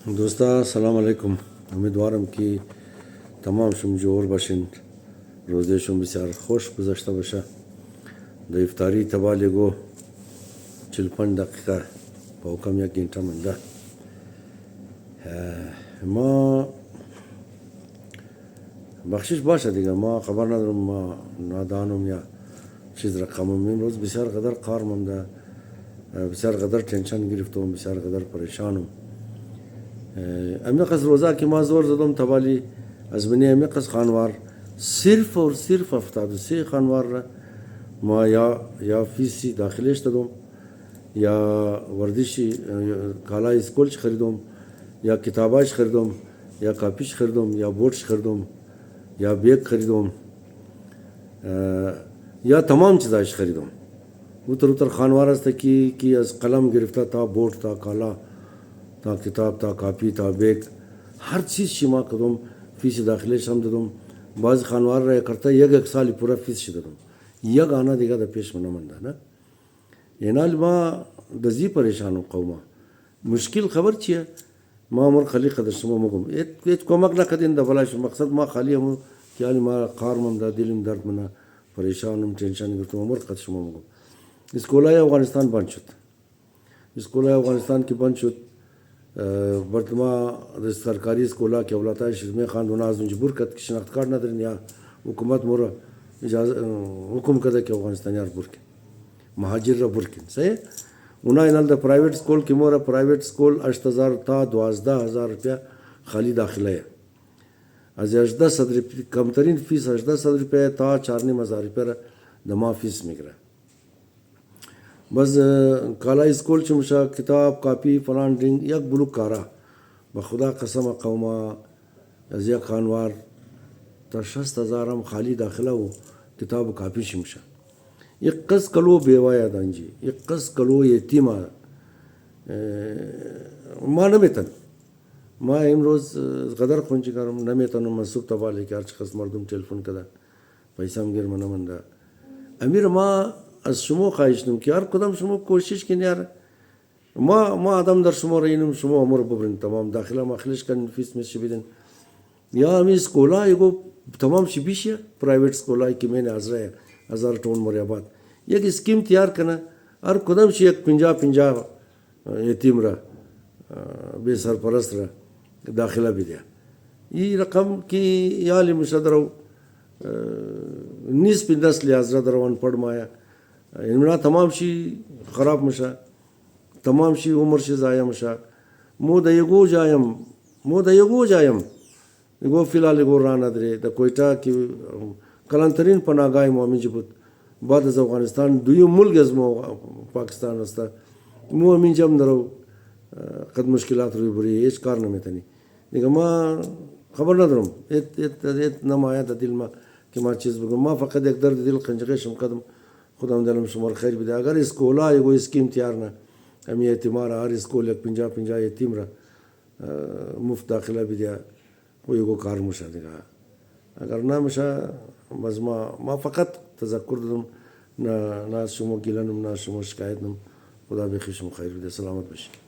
دوستا سلام علیکم. امیدوارم که تمام شما جور باشین. روزه شما بسیار خوش گذشته باشه. در افطاری تبالی گو 45 دقیقه با کم یک گنٹه منده. ما بخشش باشه دیگه، ما خبر ندارم، ما نادانم یا چیز رقمم. امروز بسیار قدر کار مونده، بسیار قدر تنشن گرفتم، بسیار قدر پریشانم. امیقص روزه که ما زور زدم تبالی از بنی امیقص خانوار صرف اور صرف 73 خانوار را ما یا فیسی داخلش دادم، یا وردیشی کالای اسکولش خریدم، یا کتاباش خریدم، یا کاپیش خریدم، یا بورش خریدم، یا بیگ خریدم، یا تمام چیزاش خریدم. اتر خانوار است کی از قلم گرفته تا بورد تا کالا تا کتاب تا کاپی تا بیگ هر چیز شما کدوم فیس داخلش هم دادم. باز خانوار را کرتا یک سالی پورا فیس شد دادم. یک آنا دیگه دا پیش منده نه. اینال ما دزی پریشانم قوما. مشکل خبر چیه؟ ما عمر خالی قدر شما مگم. ایت کمک نکردین دفلاش مقصد ما خالی هم که علی ما کارم دا دلم درد منا پریشانم تنشان گرفتم عمر قدر شما مگم. اسکولای افغانستان بند شد. اسکولای افغانستان کی بند شد. برتما سرکاری اسکولا که اولادای شرمه خاندون از اونجا برکت که شناخت کارت ندارن یا حکومت مورا اجازه حکم کرده که افغانستانیار برکن مهاجر را برکن صحیح. اونا اینال دا پرایویت اسکول که مورا پرایویت اسکول 8000 تا 12000 روپیا خالی داخله ہے. از 1800 روپیا کمترین فیس 1800 روپیا تا 4500 روپیا دما فیس میگیره. بس کالا اسکول چه مشا کتاب کاپی فلان ڈرنگ یک بلوک کارا بخدا قسم قوما از یک خانوار تا 60,000 هم خالی داخله و کتاب و کاپی شمشا. یک قص کلو بیوایا دانجی، یک قص کلو یتیما ما نمیتن. ما امروز قدر خونچی کارم نمیتنم منصوب تبالی که هرچی قص مردم تلفن کده پیسا هم گیر منده. امیر ما از شما خواهش نم که هر کدام شما کوشش کنید یار. ما آدم در شما رینم، شما عمر ببرین تمام داخله مخلش کن فیس میشه بدین. یا امی اسکولا یکو تمام شی بیشه پرایویت اسکولای که من از راه 1000 ټون مریابات یک اسکیم تیار کنه هر کدام شی یک 50 یتیم را به سرپرست را داخله بده. این رقم کی یالی مشدرو نیس نسل حضرت روان پڑ مایا اینا تمام شی خراب مشه، تمام شی عمر شی ضایع مشه. مو د یگو جایم یگو فیلال یگو رانه درې د کویټا کې کلانترین پناهگاه مومن بود بعد از افغانستان دوی ملک از پاکستان است. مو امین جام درو قد مشکلات روی بری هیچ کار نمیتونی دیگه. ما خبر ندارم ات نمایا د دل ما که ما چیز بگم. ما فقط یک درد دل قنجقشم قدم خودم دلم شمار خیر بده. اگر اسکولا یگو اسکیم تیار نه امی یتیمار هر اسکول یک 50 یتیم را مفت داخله بده و یگو کار مشه دیگه. اگر نمیشه بس ما فقط تذکر دادم نه شما گیلنم نه شما شکایت نم. خدا بخیر شما خیر بده. سلامت باشی.